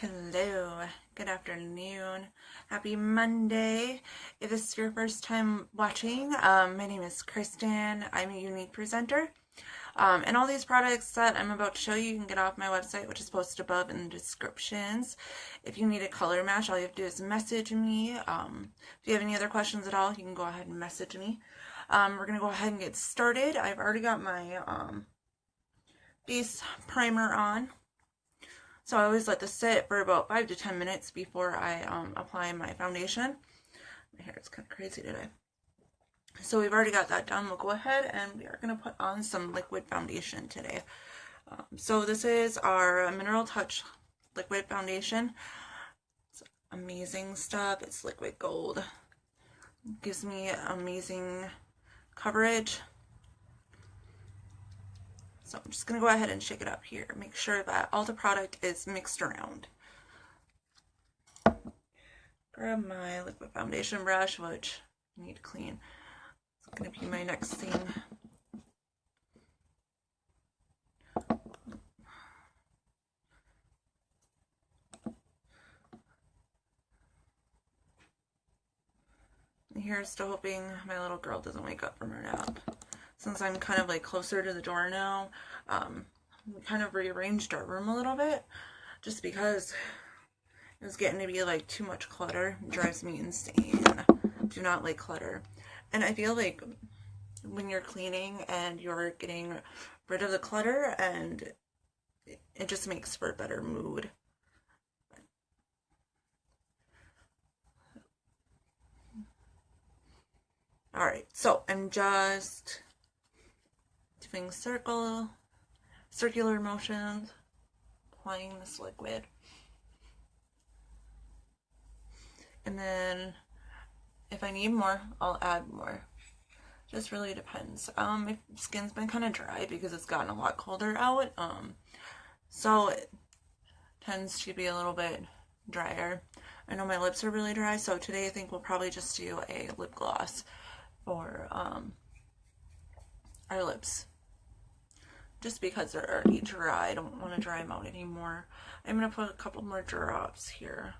Hello, good afternoon, happy Monday. If this is your first time watching, my name is Kristen. I'm a Younique presenter. And all these products that I'm about to show you, you can get off my website, which is posted above in the descriptions. If you need a color match, all you have to do is message me. If you have any other questions at all, you can go ahead and message me. We're going to go ahead and get started. I've already got my base primer on. So I always let this sit for about 5 to 10 minutes before I apply my foundation. My hair is kind of crazy today. So we've already got that done. We'll go ahead and we are going to put on some liquid foundation today. So this is our Mineral Touch liquid foundation. It's amazing stuff. It's liquid gold. It gives me amazing coverage. So I'm just going to go ahead and shake it up here. Make sure that all the product is mixed around. Grab my liquid foundation brush, which I need to clean. It's going to be my next thing. And here, still hoping my little girl doesn't wake up from her nap. Since I'm kind of like closer to the door now, we kind of rearranged our room a little bit just because it was getting to be like too much clutter. It drives me insane. Do not like clutter. And I feel like when you're cleaning and you're getting rid of the clutter, and it just makes for a better mood. Alright, so I'm just doing circular motions, applying this liquid. And then if I need more, I'll add more. Just really depends. My skin's been kind of dry because it's gotten a lot colder out. So it tends to be a little bit drier. I know my lips are really dry, so today I think we'll probably just do a lip gloss for our lips. Just because they're already dry, I don't want to dry them out anymore. I'm going to put a couple more drops here.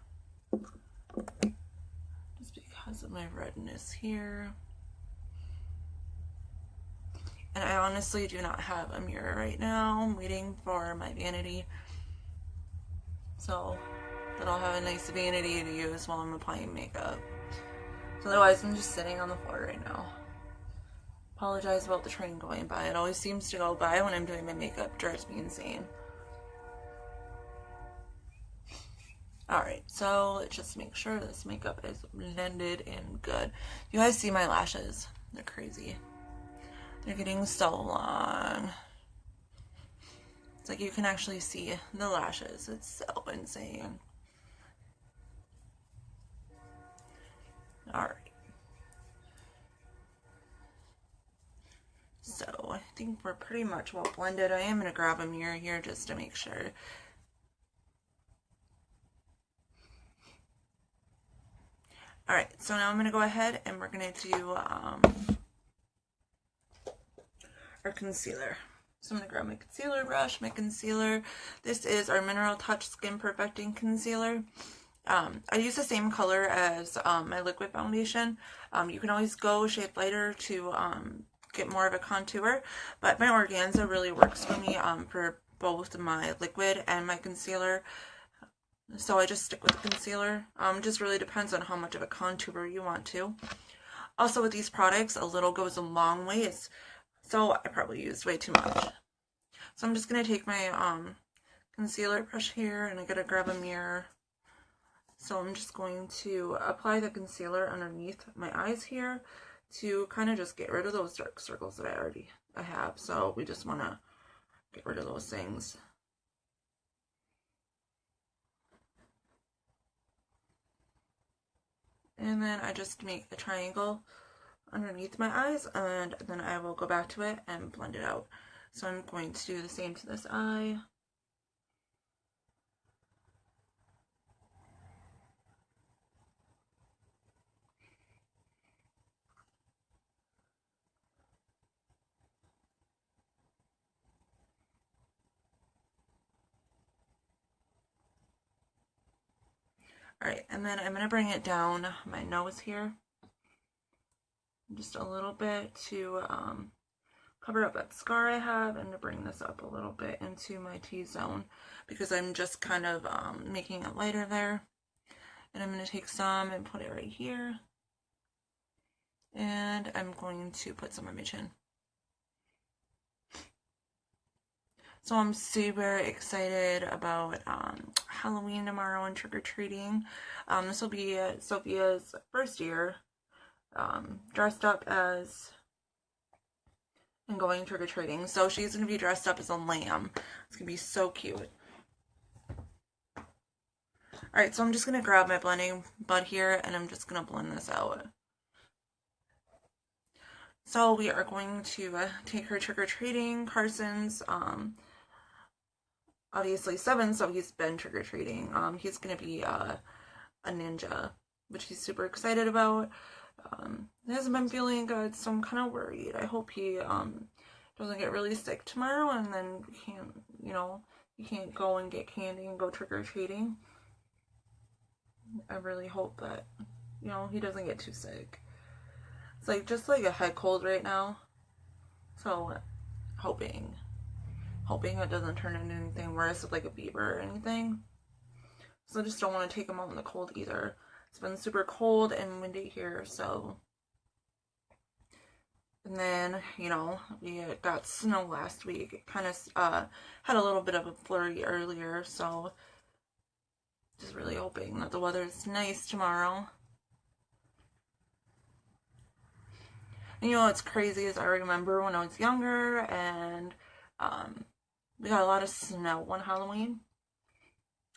Just because of my redness here. And I honestly do not have a mirror right now. I'm waiting for my vanity, so that I'll have a nice vanity to use while I'm applying makeup. So otherwise, I'm just sitting on the floor right now. Apologize about the train going by. It always seems to go by when I'm doing my makeup. It drives me insane. Alright, so let's just make sure this makeup is blended in good. You guys see my lashes? They're crazy. They're getting so long. It's like you can actually see the lashes. It's so insane. Alright. So I think we're pretty much well blended. I am going to grab a mirror here just to make sure. Alright, so now I'm going to go ahead and we're going to do our concealer. So I'm going to grab my concealer brush, my concealer. This is our Mineral Touch Skin Perfecting Concealer. I use the same color as my liquid foundation. You can always go a shade lighter to get more of a contour, but my organza really works for me for both my liquid and my concealer. So I just stick with the concealer. Just really depends on how much of a contour you want to. Also with these products, a little goes a long ways. So I probably used way too much. So I'm just going to take my concealer brush here and I'm going to grab a mirror. So I'm just going to apply the concealer underneath my eyes here to kind of just get rid of those dark circles that I have. So we just want to get rid of those things. And then I just make a triangle underneath my eyes, and then I will go back to it and blend it out. So I'm going to do the same to this eye. Alright, and then I'm going to bring it down my nose here. Just a little bit to cover up that scar I have, and to bring this up a little bit into my T-zone, because I'm just kind of making it lighter there. And I'm going to take some and put it right here. And I'm going to put some on my chin. So I'm super excited about Halloween tomorrow and trick-or-treating. This will be Sophia's first year dressed up as and going trick-or-treating. So she's going to be dressed up as a lamb. It's going to be so cute. Alright, so I'm just going to grab my blending bud here, and I'm just going to blend this out. So we are going to take her trick-or-treating. Carson's obviously 7, so he's been trick-or-treating. He's going to be a ninja, which he's super excited about. He hasn't been feeling good, so I'm kind of worried. I hope he doesn't get really sick tomorrow, and then he can't go and get candy and go trick-or-treating. I really hope that, he doesn't get too sick. It's just like a head cold right now. So, hoping it doesn't turn into anything worse, like a fever or anything. So I just don't want to take him out in the cold either. It's been super cold and windy here, so. And then, we got snow last week. It kind of had a little bit of a flurry earlier, so just really hoping that the weather is nice tomorrow. And what's crazy is I remember when I was younger, and we got a lot of snow on Halloween.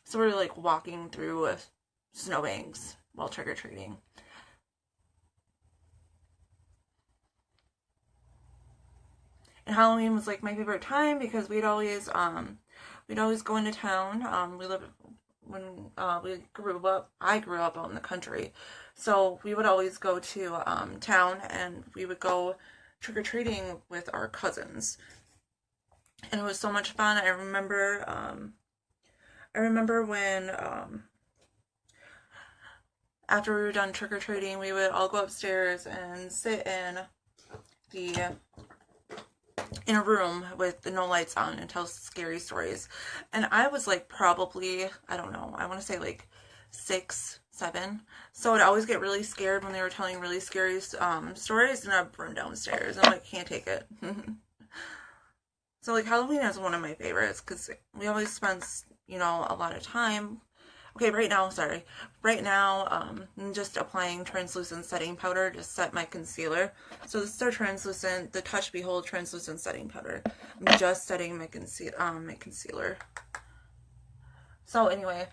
So we were walking through snowbanks while trick-or-treating. And Halloween was my favorite time, because we'd always go into town. I grew up out in the country, so we would always go to town, and we would go trick-or-treating with our cousins, and it was so much fun. I remember when after we were done trick-or-treating, we would all go upstairs and sit in a room with no lights on and tell scary stories. And I was probably, I don't know, I want to say 6, 7. So I'd always get really scared when they were telling really scary stories, and I'd run downstairs. I'm can't take it. So Halloween is one of my favorites, because we always spend, a lot of time. Okay, right now, I'm just applying translucent setting powder to set my concealer. So this is the Touch Behold translucent setting powder. I'm just setting my concealer. So anyway,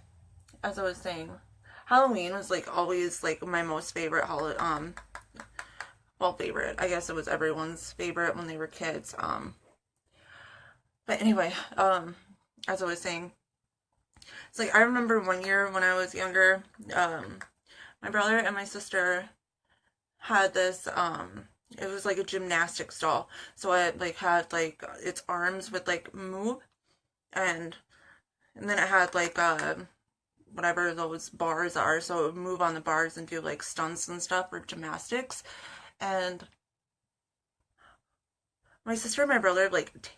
as I was saying, Halloween was always my most favorite favorite. I guess it was everyone's favorite when they were kids. But anyway, as I was saying, it's I remember one year when I was younger, my brother and my sister had this, it was a gymnastics doll. So it had its arms would move, and then it had whatever those bars are, so it would move on the bars and do stunts and stuff for gymnastics. And my sister and my brother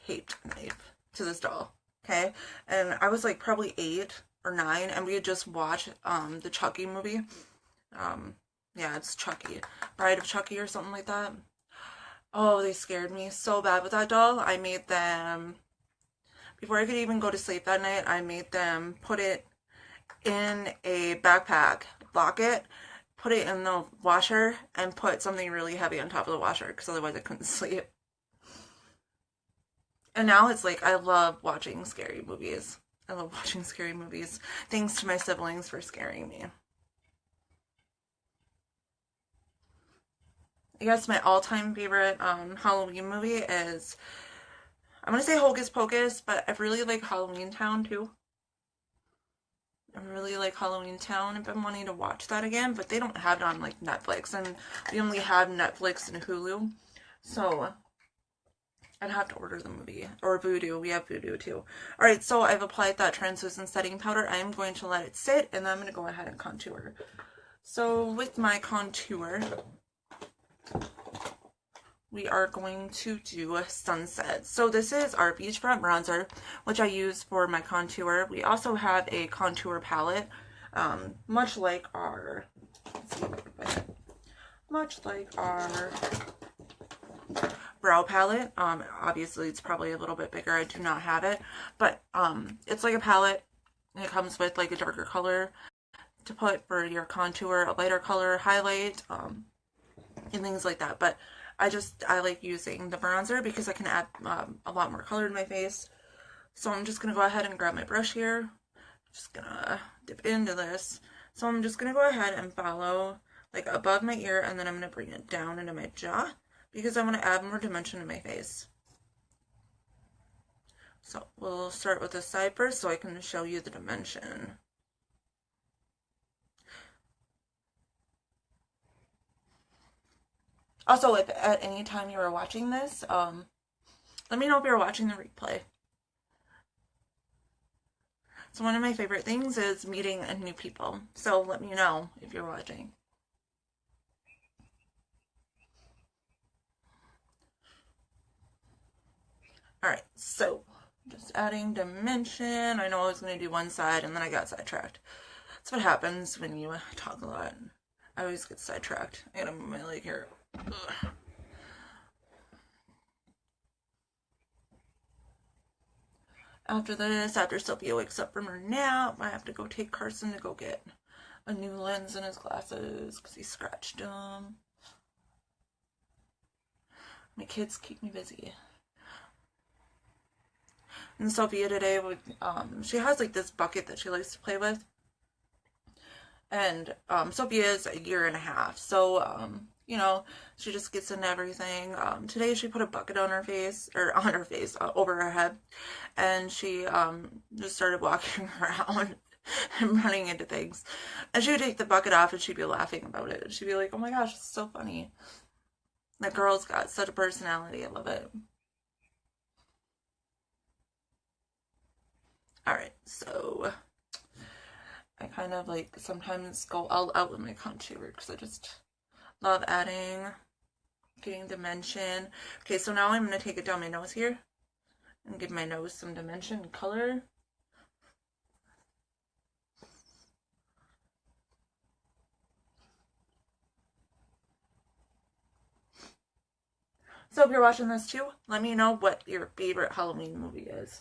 taped a knife to this doll. Okay, and I was probably 8 or 9, and we had just watched the Chucky movie. Yeah, it's Chucky, Bride of Chucky or something like that. Oh, they scared me so bad with that doll. I made them, before I could even go to sleep that night, I made them put it in a backpack, lock it, put it in the washer, and put something really heavy on top of the washer, because otherwise I couldn't sleep. And now it's I love watching scary movies. I love watching scary movies. Thanks to my siblings for scaring me. I guess my all-time favorite Halloween movie is, I'm going to say Hocus Pocus, but I really like Halloween Town too. I really like Halloween Town. I've been wanting to watch that again, but they don't have it on Netflix, and we only have Netflix and Hulu. So I'd have to order the movie. Or Voodoo. We have Voodoo too. Alright, so I've applied that translucent setting powder. I am going to let it sit, and then I'm going to go ahead and contour. So with my contour, we are going to do Sunset. So this is our beachfront bronzer, which I use for my contour. We also have a contour palette, much like our, brow palette. Obviously it's probably a little bit bigger. I do not have it, but it's like a palette. And it comes with like a darker color to put for your contour, a lighter color highlight, and things like that. But I like using the bronzer because I can add a lot more color to my face. So I'm just going to go ahead and grab my brush here. Just going to dip into this. So I'm just going to go ahead and follow like above my ear, and then I'm going to bring it down into my jaw because I want to add more dimension to my face. So we'll start with the side first so I can show you the dimension. Also, if at any time you are watching this, let me know if you're watching the replay. So one of my favorite things is meeting new people. So let me know if you're watching. Alright, so just adding dimension. I know I was going to do one side and then I got sidetracked. That's what happens when you talk a lot. I always get sidetracked. I gotta move my leg here. Ugh. After this, after Sophia wakes up from her nap, I have to go take Carson to go get a new lens in his glasses because he scratched them. My kids keep me busy. And Sophia today, she has like this bucket that she likes to play with. And Sophia is a year and a half, so you know, she just gets into everything. Today she put a bucket on her face, over her head, and she just started walking around and running into things. And she would take the bucket off and she'd be laughing about it. And she'd be like, oh my gosh, it's so funny. That girl's got such a personality. I love it. Alright, so I kind of like sometimes go all out with my contour because I just love getting dimension. Okay, so now I'm going to take it down my nose here and give my nose some dimension and color. So if you're watching this too, let me know what your favorite Halloween movie is.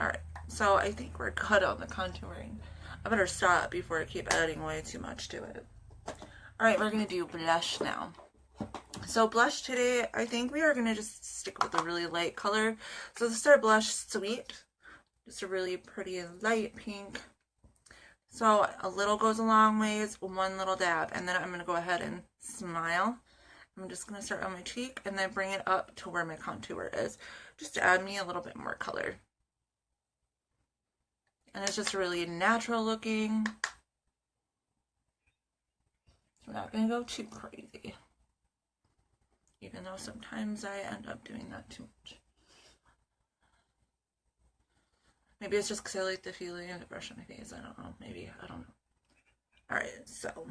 Alright, so I think we're good on the contouring. I better stop before I keep adding way too much to it. Alright, we're going to do blush now. So blush today, I think we are going to just stick with a really light color. So this is our blush Sweet. Just a really pretty light pink. So a little goes a long ways, one little dab. And then I'm going to go ahead and smile. I'm just going to start on my cheek and then bring it up to where my contour is. Just to add me a little bit more color. And it's just really natural looking. We're not going to go too crazy. Even though sometimes I end up doing that too much. Maybe it's just because I like the feeling of the brush on my face. I don't know. Maybe. I don't know. Alright, so.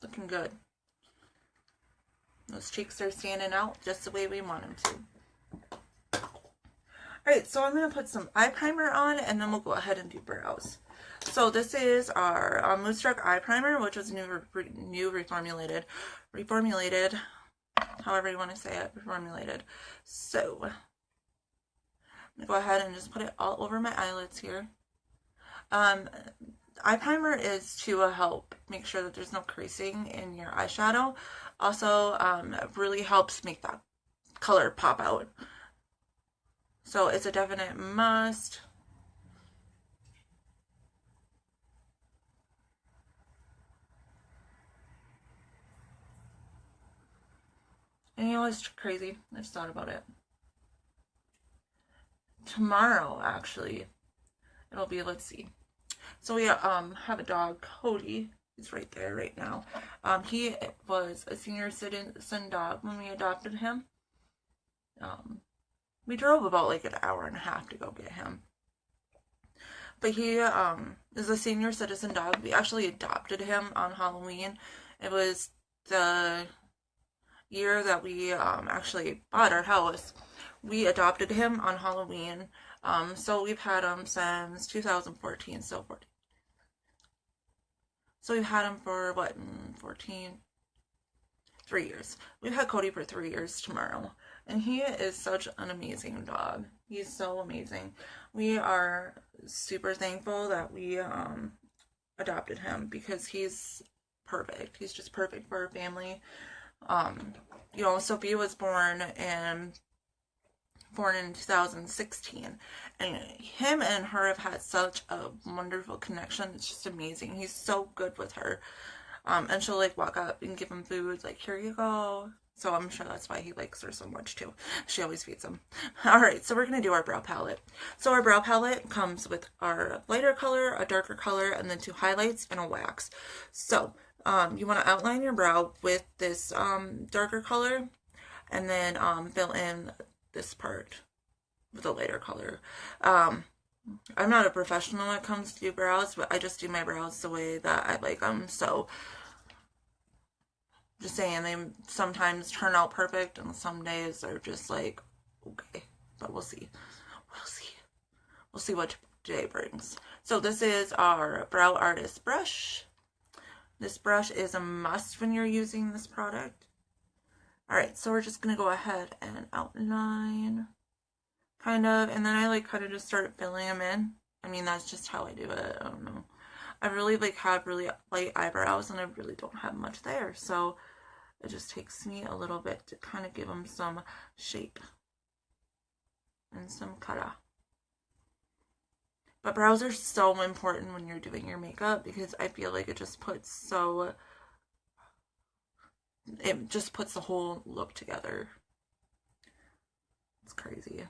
Looking good. Those cheeks are standing out just the way we want them to. Alright, so I'm going to put some eye primer on and then we'll go ahead and do brows. So this is our Moonstruck Eye Primer, which was new reformulated, however you want to say it, reformulated. So I'm going to go ahead and just put it all over my eyelids here. Eye primer is to help make sure that there's no creasing in your eyeshadow. Also, it really helps make that color pop out. So it's a definite must. And you know, it's crazy. I just thought about it. tomorrow, actually, it'll be, let's see. So we have a dog, Cody. He's right there right now. He was a senior citizen dog when we adopted him. We drove about like an hour and a half to go get him. But he is a senior citizen dog. We actually adopted him on Halloween. It was the year that we actually bought our house. We adopted him on Halloween. So we've had him since 2014. So we've had him for what, 3 years. We've had Cody for 3 years tomorrow. And he is such an amazing dog. He's so amazing. We are super thankful that we adopted him because he's perfect. He's just perfect for our family. Sophia was born in 2016, and him and her have had such a wonderful connection. It's just amazing. He's so good with her, and she'll like walk up and give him food, like, here you go. So I'm sure that's why he likes her so much too. She always feeds him. All right, so we're gonna do our brow palette. So our brow palette comes with our lighter color, a darker color, and then 2 highlights and a wax. So you want to outline your brow with this darker color, and then fill in this part with a lighter color. I'm not a professional when it comes to brows, but I just do my brows the way that I like them. So just saying, they sometimes turn out perfect and some days are just like, okay, but we'll see. We'll see what today brings. So this is our Brow Artist brush. This brush is a must when you're using this product. Alright, so we're just going to go ahead and outline, kind of, and then I like kind of just start filling them in. I mean, that's just how I do it. I don't know. I really have really light eyebrows, and I really don't have much there, so it just takes me a little bit to kind of give them some shape and some color. But brows are so important when you're doing your makeup because I feel like it just puts the whole look together. It's crazy.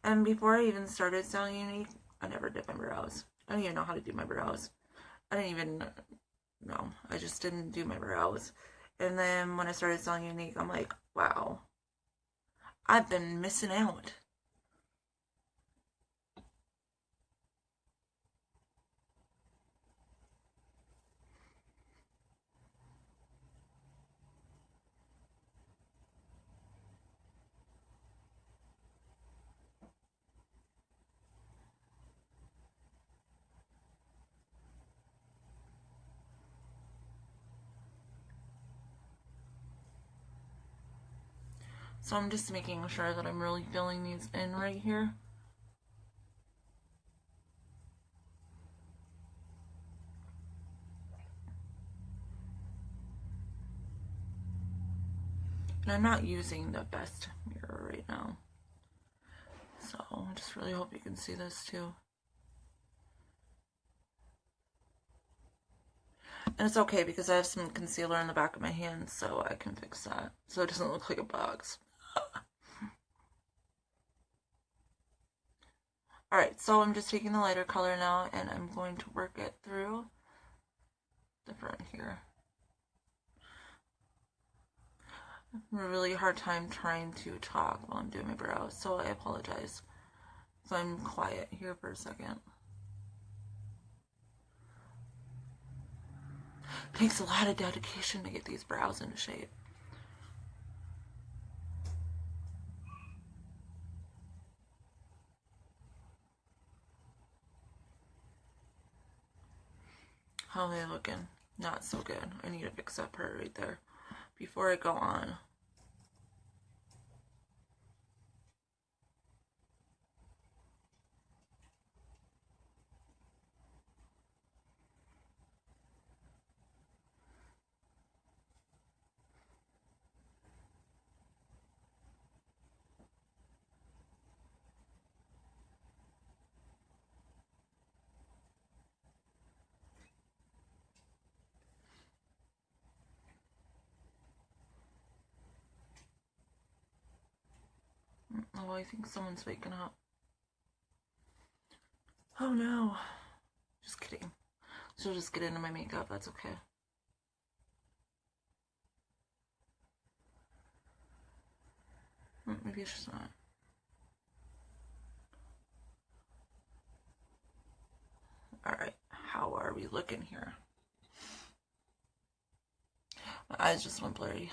And before I even started selling Younique, I never did my brows. I don't even know how to do my brows. I didn't even know. I just didn't do my brows. And then when I started selling Younique, I'm like, wow, I've been missing out. So I'm just making sure that I'm really filling these in right here. And I'm not using the best mirror right now. So I just really hope you can see this too. And it's okay because I have some concealer in the back of my hand, so I can fix that. So it doesn't look like a box. Alright, so I'm just taking the lighter color now and I'm going to work it through the front here. I have a really hard time trying to talk while I'm doing my brows, so I apologize. So I'm quiet here for a second. It takes a lot of dedication to get these brows into shape. How are they looking? Not so good. I need to fix that part right there before I go on. Oh, I think someone's waking up. Oh no. Just kidding. She'll just get into my makeup. That's okay. Maybe it's just not. Alright, how are we looking here? My eyes just went blurry.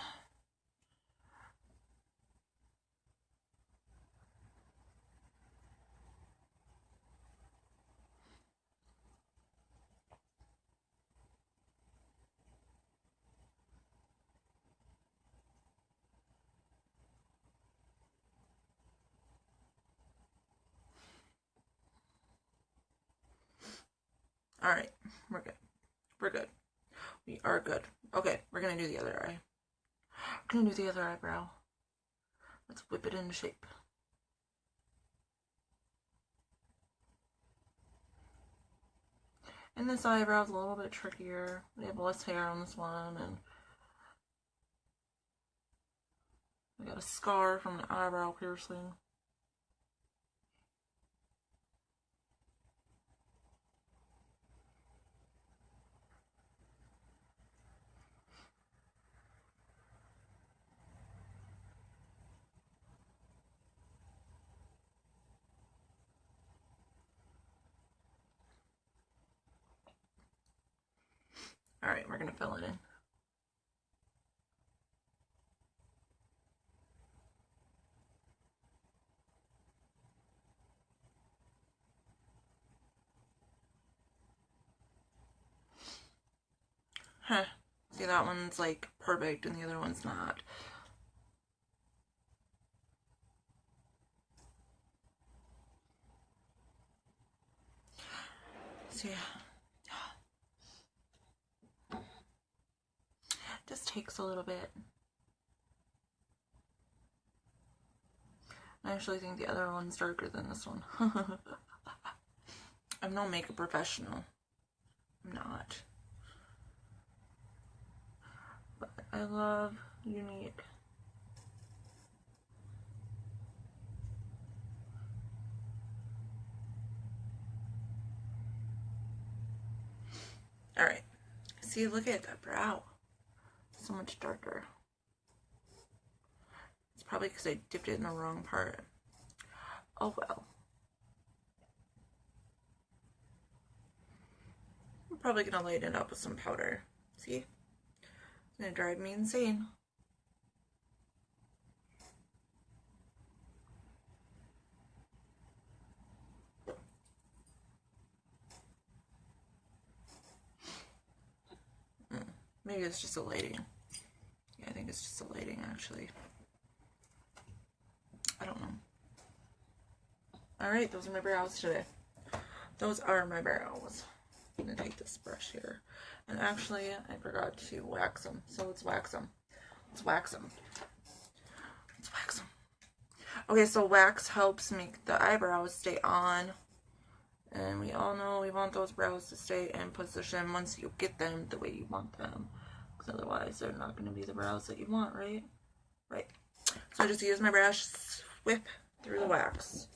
Alright, we're good. We're good. We are good. Okay, we're gonna do the other eye. We're gonna do the other eyebrow. Let's whip it into shape. And this eyebrow is a little bit trickier. We have less hair on this one, and we got a scar from an eyebrow piercing. Alright, we're gonna fill it in. Huh. See, that one's like perfect and the other one's not. See, just takes a little bit. I actually think the other one's darker than this one. I'm no makeup professional. I'm not. But I love Younique. Alright. See, look at that brow. So much darker. It's probably because I dipped it in the wrong part. Oh well. I'm probably gonna lighten it up with some powder. See? It's gonna drive me insane. Maybe it's just a lighting. Yeah, I think it's just a lighting, actually. I don't know. Alright, those are my brows today. Those are my brows. I'm gonna take this brush here. And actually, I forgot to wax them. So let's wax them. Let's wax them. Let's wax them. Okay, so wax helps make the eyebrows stay on. And we all know we want those brows to stay in position once you get them the way you want them. Because otherwise, they're not going to be the brows that you want, right? Right. So I just use my brush, whip through the wax.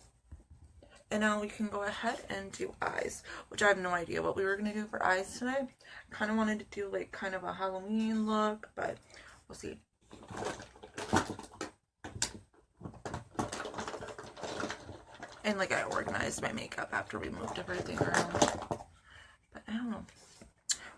And now we can go ahead and do eyes, which I have no idea what we were going to do for eyes today. Kind of wanted to do like kind of a Halloween look, but we'll see. And like I organized my makeup after we moved everything around. But I don't know.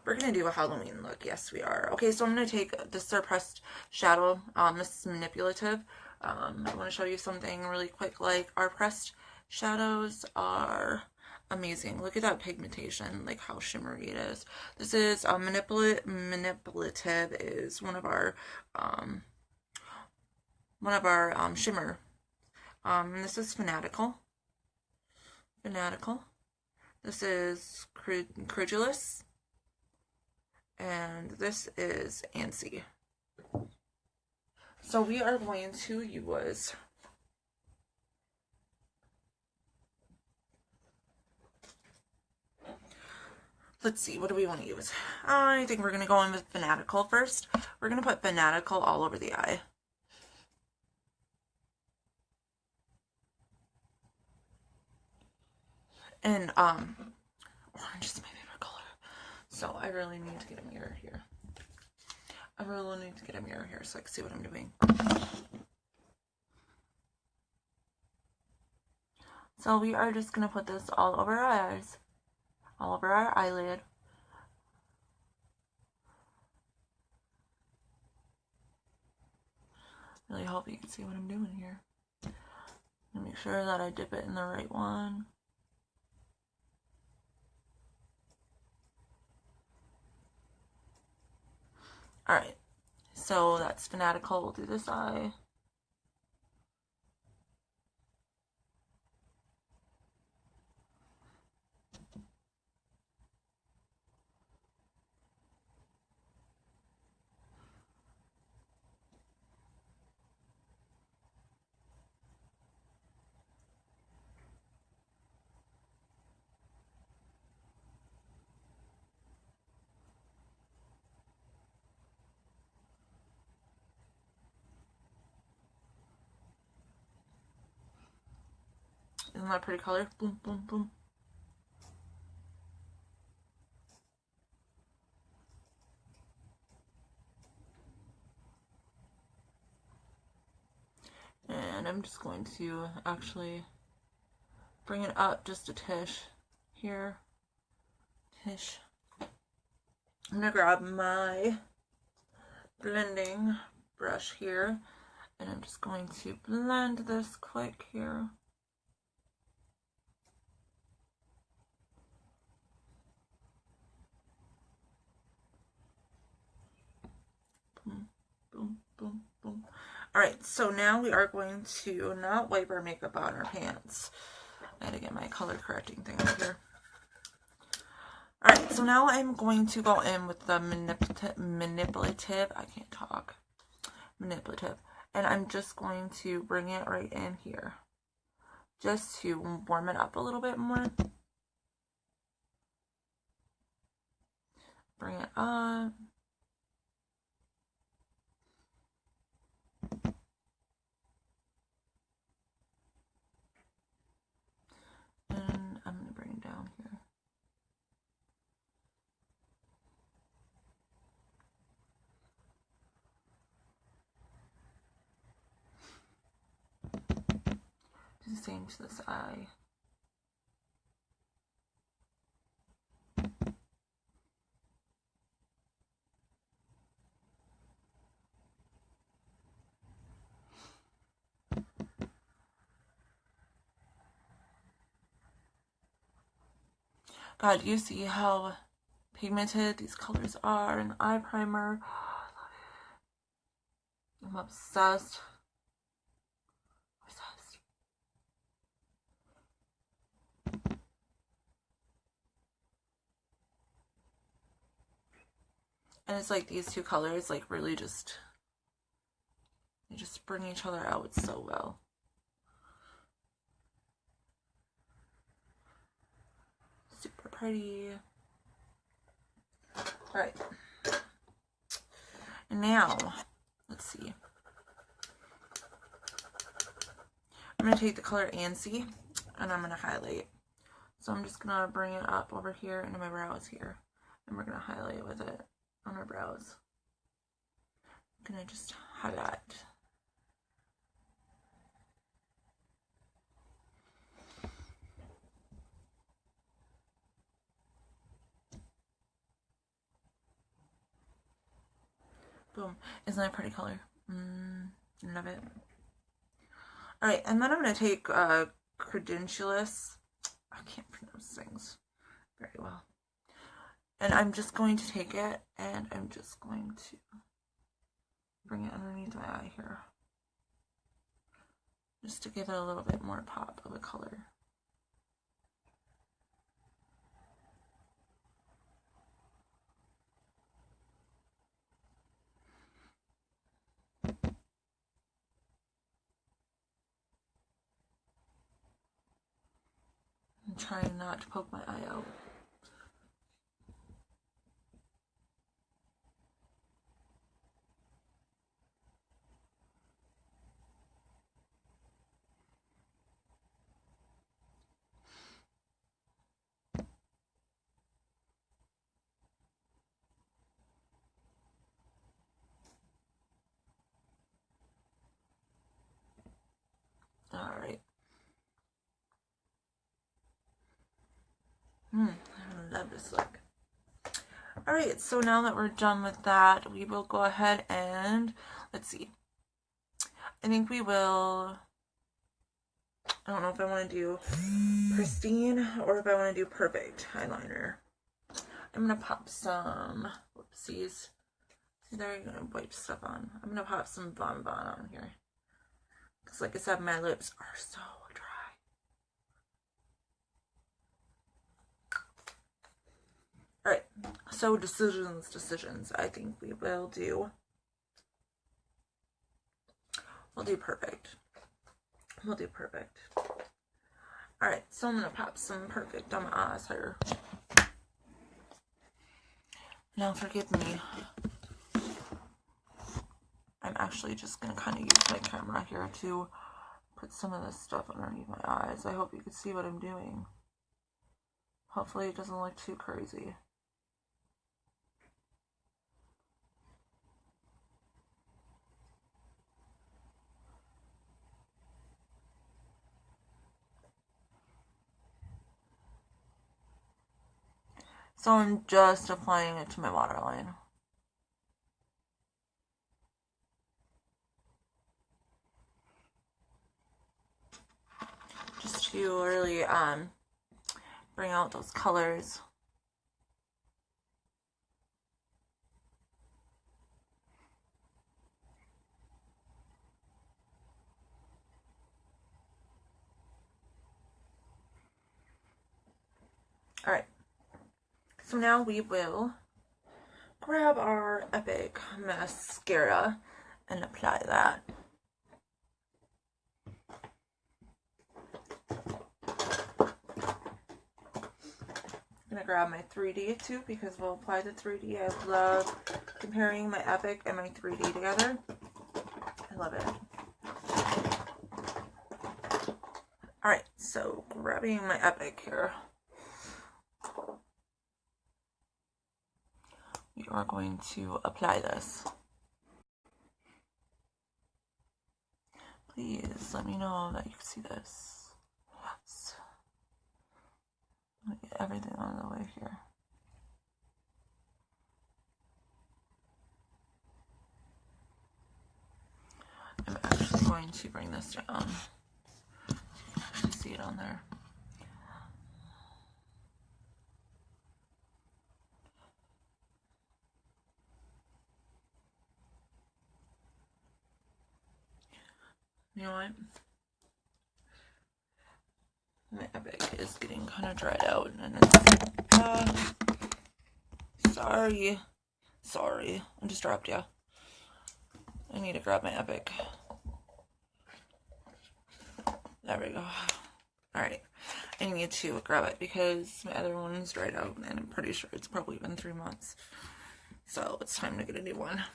We're going to do a Halloween look. Yes, we are. Okay, so I'm going to take the Pressed Shadow. This is manipulative. I want to show you something really quick. Like, our pressed shadows are amazing. Look at that pigmentation, like how shimmery it is. This is manipulative is one of our shimmer. This is Fanatical. This is Credulous. And this is Ansi. So we are going to use let's see, what do we want to use? I think we're going to go in with Fanatical first. We're going to put Fanatical all over the eye. And orange is my favorite color. So I really need to get a mirror here. I really need to get a mirror here so I can see what I'm doing. So we are just going to put this all over our eyes, all over our eyelid. Really hope you can see what I'm doing here. And make sure that I dip it in the right one. Alright, so that's Fanatical. We'll do this eye. Isn't that a pretty color? Boom, boom, boom. And I'm just going to actually bring it up just a tish here. Tish. I'm gonna grab my blending brush here and I'm just going to blend this quick here. Boom, boom, boom, boom. Alright, so now we are going to not wipe our makeup on our pants. I had to get my color correcting thing out here. Alright, so now I'm going to go in with the manipulative, I can't talk, manipulative, and I'm just going to bring it right in here, just to warm it up a little bit more. Bring it up. And I'm going to bring it down here. Do the same to this eye. God, you see how pigmented these colors are in the eye primer. I'm obsessed. Obsessed. And it's like these two colors like really just, they just bring each other out so well. Super pretty. Alright. And now, let's see. I'm going to take the color Ansi and I'm going to highlight. So I'm just going to bring it up over here into my brows here. And we're going to highlight with it on our brows. I'm going to just highlight. Boom. Isn't that a pretty color? Love it. Alright, and then I'm going to take Credentialist. I can't pronounce things very well. And I'm just going to take it and I'm just going to bring it underneath my eye here. Just to give it a little bit more pop of a color. I'm trying not to poke my eye out. love this look. Alright, so now that we're done with that, we will go ahead and, let's see. I think we will, I don't know if I want to do pristine or if I want to do perfect eyeliner. I'm going to pop some, whoopsies. See, there you're going to wipe stuff on. I'm going to pop some Bon Bon on here. Because like I said, my lips are so dry. Alright, so decisions. I think we will do, we'll do perfect. Alright, so I'm going to pop some perfect on my eyes here. Now forgive me. I'm actually just going to kind of use my camera here to put some of this stuff underneath my eyes. I hope you can see what I'm doing. Hopefully it doesn't look too crazy. So I'm just applying it to my waterline. Just to really bring out those colors. Alright. So now we will grab our Epic mascara and apply that. I'm going to grab my 3D too because we'll apply the 3D. I love comparing my Epic and my 3D together. I love it. Alright, so grabbing my Epic here. We are going to apply this. Please let me know that you can see this. Yes. Let me get everything on the way here. I'm actually going to bring this down. You see it on there. You know what? My Epic is getting kind of dried out and it's, sorry, I just dropped you. I need to grab my Epic. There we go. Alright, I need to grab it because my other one's dried out and I'm pretty sure it's probably been 3 months. So it's time to get a new one.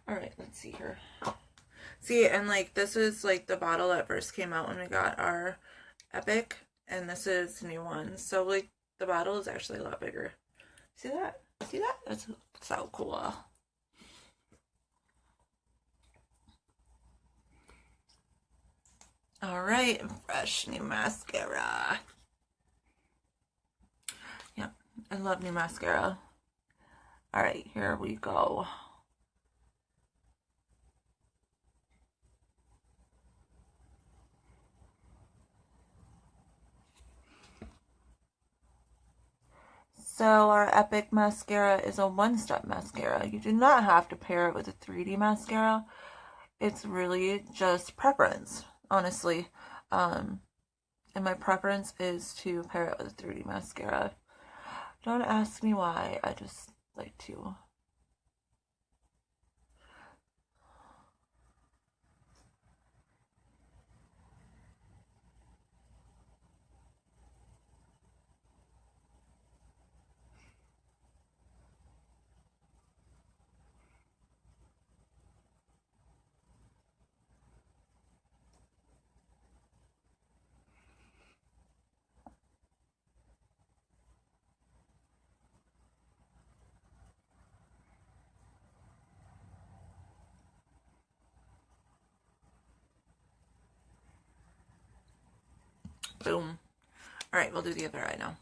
Alright, let's see here. See, and like this is like the bottle that first came out when we got our Epic, and this is the new one. So like the bottle is actually a lot bigger. See that? See that? That's so cool. Alright, fresh new mascara. Yep, I love new mascara. Alright, here we go. So our Epic mascara is a one-step mascara. You do not have to pair it with a 3D mascara. It's really just preference, honestly. And my preference is to pair it with a 3D mascara. Don't ask me why, I just like to. Boom. All right, we'll do the other eye now.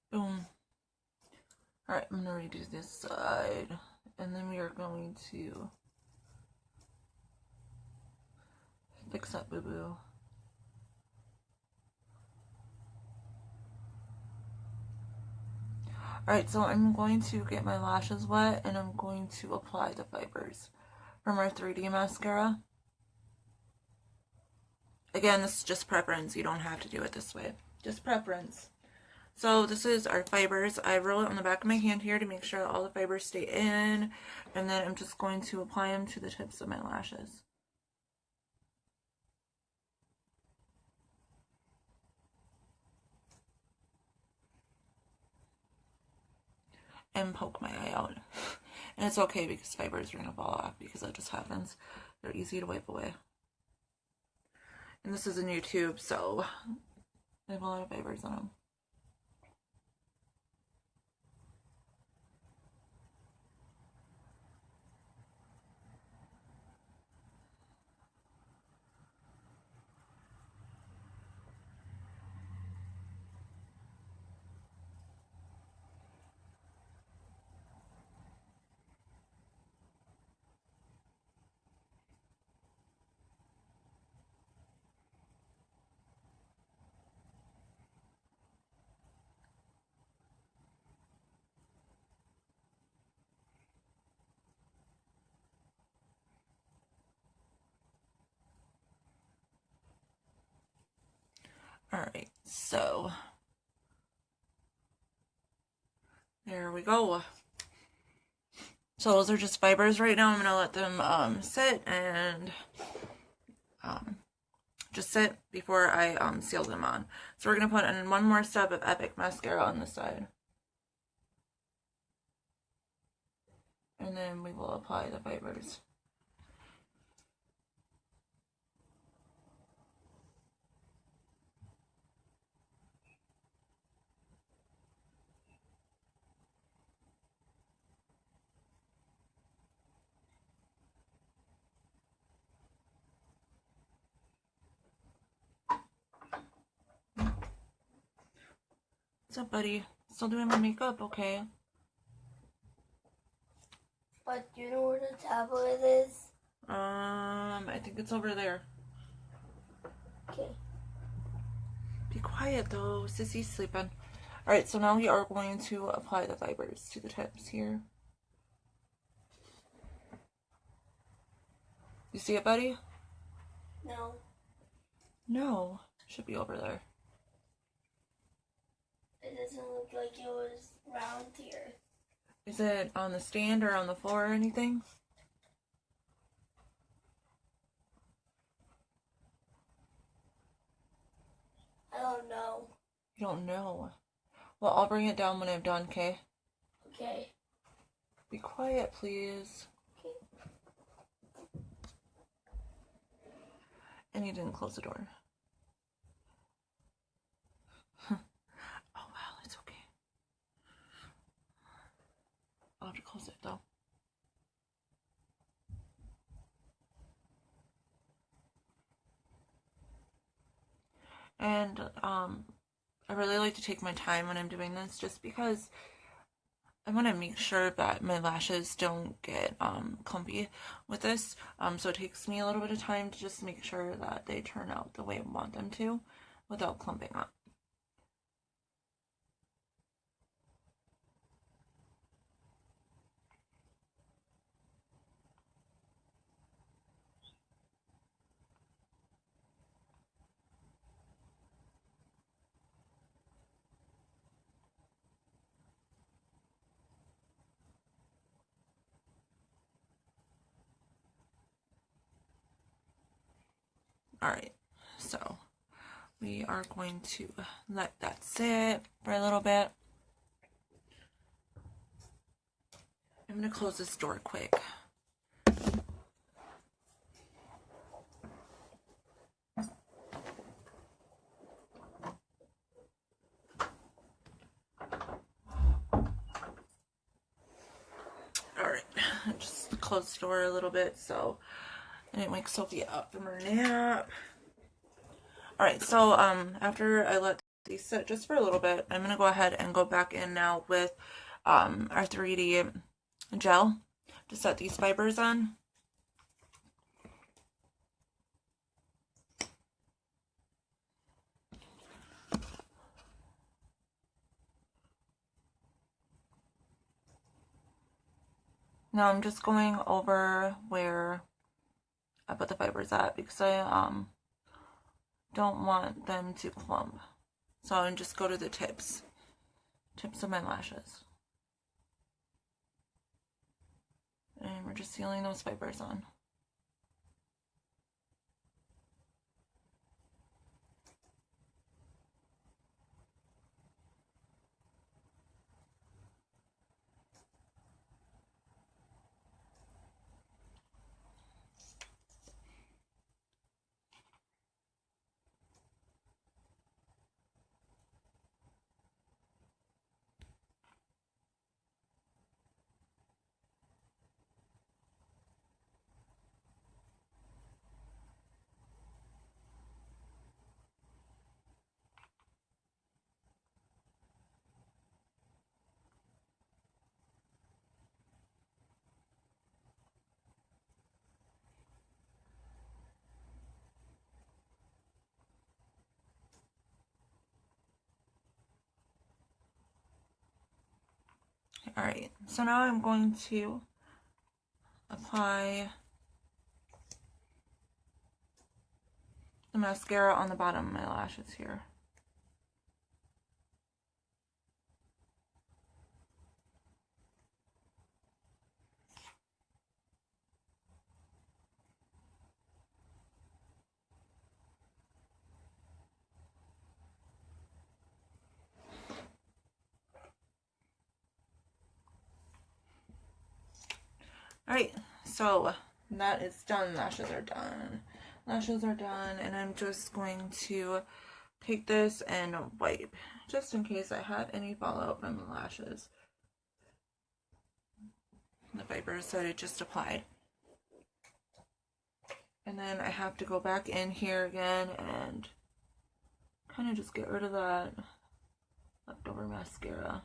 Boom. Alright, I'm going to redo this side. And then we are going to fix that boo-boo. Alright, so I'm going to get my lashes wet and I'm going to apply the fibers from our 3D mascara. Again, this is just preference. You don't have to do it this way. Just preference. So this is our fibers. I roll it on the back of my hand here to make sure that all the fibers stay in. And then I'm just going to apply them to the tips of my lashes. And poke my eye out. And it's okay because fibers are going to fall off because that just happens. They're easy to wipe away. And this is a new tube, so I have a lot of fibers on them. Alright, so there we go. So those are just fibers right now. I'm going to let them sit and just sit before I seal them on. So we're going to put in one more step of Epic Mascara on this side. And then we will apply the fibers. What's up, buddy? Still doing my makeup? Okay. But do you know where the tablet is? I think it's over there. Okay. Be quiet though, Sissy's sleeping. Alright, so now we are going to apply the fibers to the tips here. You see it, buddy? No. No. Should be over there. It doesn't look like it was round here. Is it on the stand or on the floor or anything? I don't know. You don't know. Well, I'll bring it down when I'm done, okay? Okay. Be quiet, please. Okay. And you didn't close the door. Oh, wow, it's okay. I'll have to close it, though. And, I really like to take my time when I'm doing this just because I want to make sure that my lashes don't get clumpy with this. So it takes me a little bit of time to just make sure that they turn out the way I want them to without clumping up. Alright, so we are going to let that sit for a little bit. I'm going to close this door quick. Alright, just close the door a little bit so I didn't wake Sophia up from her nap. Alright, so after I let these sit just for a little bit, I'm going to go ahead and go back in now with our 3D gel to set these fibers on. Now I'm just going over where I put the fibers at because I don't want them to clump. So I'm just go to the tips of my lashes. And we're just sealing those fibers on. Alright, so now I'm going to apply the mascara on the bottom of my lashes here. Alright, so that is done. Lashes are done. Lashes are done, and I'm just going to take this and wipe, just in case I have any fallout from the lashes. The fibers that I just applied. And then I have to go back in here again and kind of just get rid of that leftover mascara.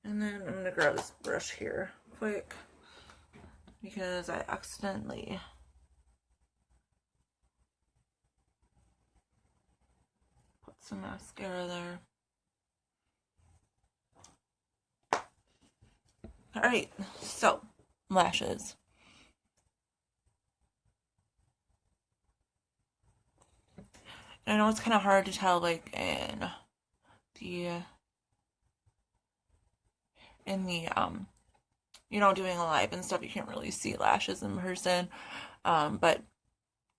And then I'm going to grab this brush here quick because I accidentally put some mascara there. Alright, so lashes. I know it's kind of hard to tell, like in the doing a live and stuff, you can't really see lashes in person, but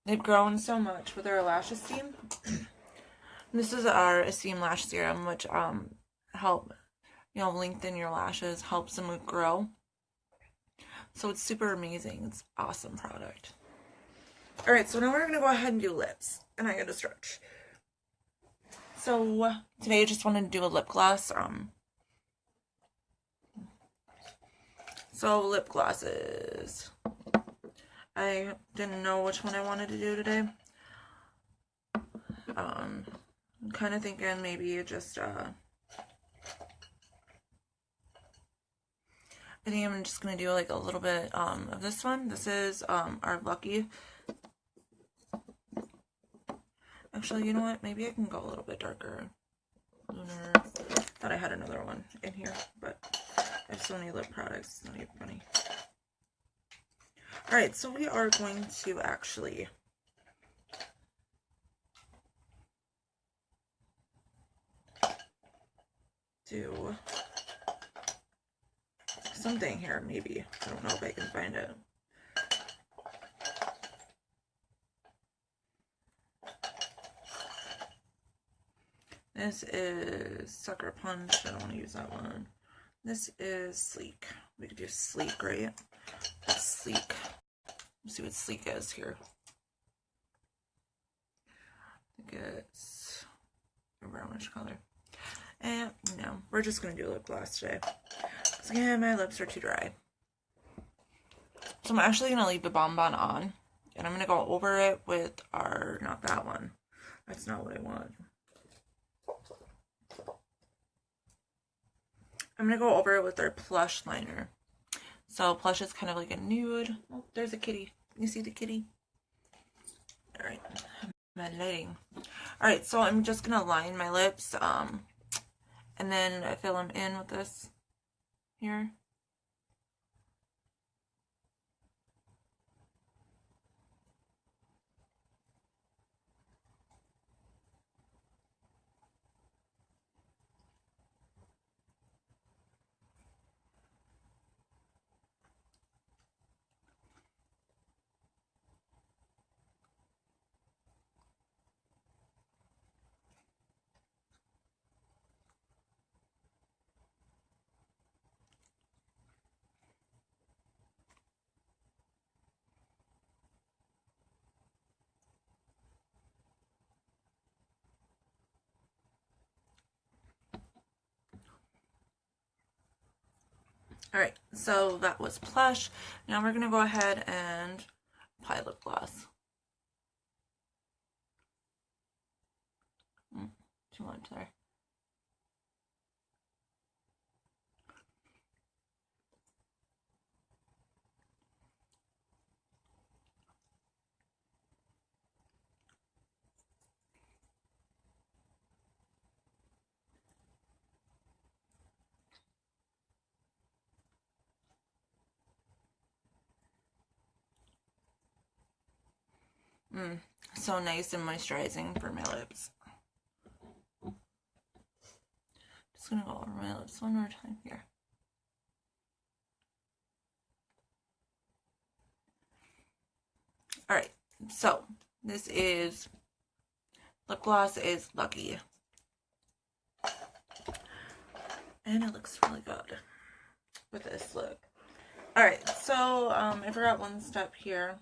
they've grown so much with our lash esteem. This is our esteem lash serum, which help lengthen your lashes, helps them grow. So it's super amazing. It's awesome product. All right, so now we're gonna go ahead and do lips, and I gotta stretch. So today I just wanted to do a lip gloss. So lip glosses. I didn't know which one I wanted to do today. I'm kind of thinking maybe just I think I'm just gonna do like a little bit of this one. This is our Lucky. Actually, you know what? Maybe I can go a little bit darker. Lunar. Thought I had another one in here, but I have so many lip products. It's not even funny. Alright, so we are going to actually do something here, maybe. I don't know if I can find it. This is Sucker Punch. I don't want to use that one. This is Sleek. We could do Sleek, right? That's Sleek. Let's see what Sleek is here. I think it's a brownish color. And no, we're just going to do lip gloss today. Because again, my lips are too dry. So I'm actually going to leave the bonbon on. And I'm going to go over it with our, not that one. That's not what I want. I'm going to go over it with our Plush liner. So Plush is kind of like a nude. Oh, there's a kitty. You see the kitty? Alright. My lighting. Alright, so I'm just going to line my lips. And then I fill them in with this here. Alright, so that was Plush. Now we're going to go ahead and apply lip gloss. Too much there. So nice and moisturizing for my lips. Just gonna go over my lips one more time here. Alright, so this is lip gloss is Lucky. And it looks really good with this look. Alright, so I forgot one step here,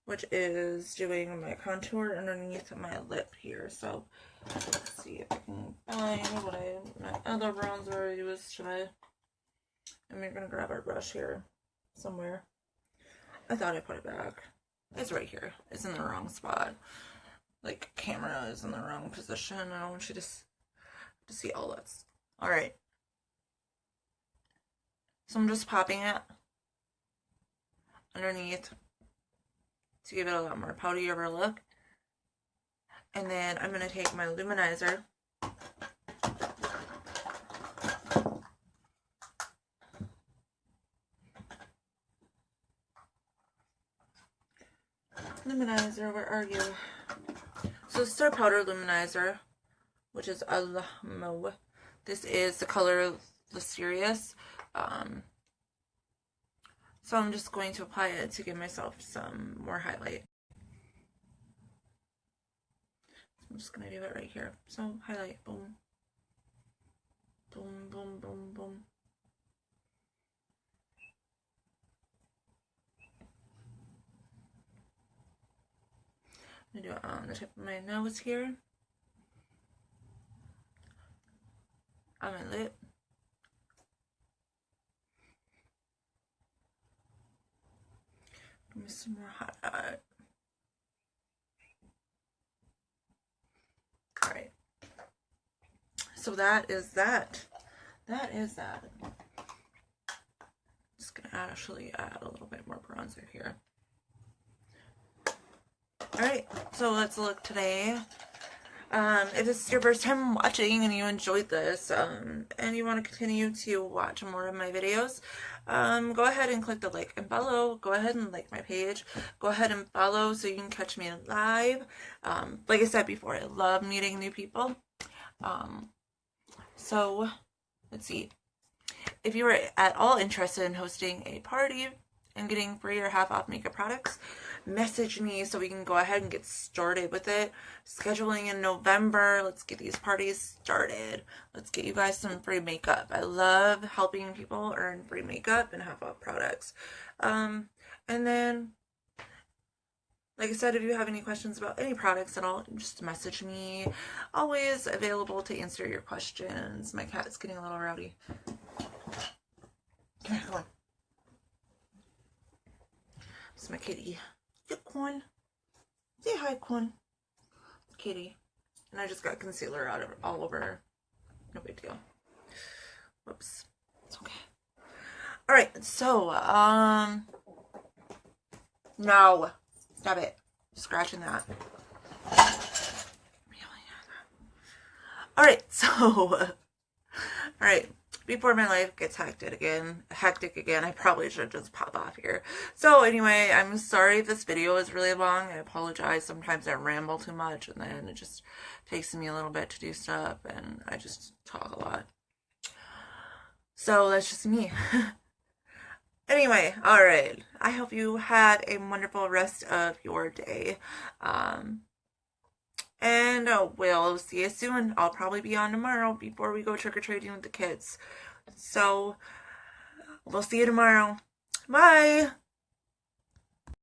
which is doing my contour underneath my lip here. So let's see if I can find what my other bronzer I used today. And we're gonna grab our brush here somewhere. I thought I put it back. It's right here. It's in the wrong spot. Like, camera is in the wrong position. I don't want you to see all this. Alright. So I'm just popping it underneath to give it a lot more powdery of a look. And then I'm going to take my luminizer where are you? So this is our powder luminizer, which is Alamo. This is the color The Serious. So I'm just going to apply it to give myself some more highlight. I'm just going to do it right here. So highlight, boom. Boom, boom, boom, boom. I'm going to do it on the tip of my nose here. On my lip. Give me some more highlight. Alright. So that is that. That is that. Just gonna actually add a little bit more bronzer here. Alright, so let's look today. If this is your first time watching and you enjoyed this, and you want to continue to watch more of my videos, go ahead and click the like and follow. Go ahead and like my page. Go ahead and follow so you can catch me live. Like I said before, I love meeting new people. So let's see. If you are at all interested in hosting a party in getting free or half off makeup products, message me so we can go ahead and get started with it. Scheduling in November. Let's get these parties started. Let's get you guys some free makeup. I love helping people earn free makeup and half off products. And then, like I said, if you have any questions about any products at all, just message me. Always available to answer your questions. My cat is getting a little rowdy. Come here, come on. This is my kitty. Good Quan. Say hi, Quan. Kitty. And I just got concealer out of all over her. No big deal. Whoops. It's okay. Alright, so, no. Stop it. Scratching that. Alright, so, alright. Before my life gets hectic again, I probably should just pop off here. So anyway, I'm sorry if this video is really long. I apologize. Sometimes I ramble too much, and then it just takes me a little bit to do stuff, and I just talk a lot. So that's just me. Anyway, alright. I hope you had a wonderful rest of your day. And we'll see you soon. I'll probably be on tomorrow before we go trick-or-treating with the kids. So, we'll see you tomorrow. Bye!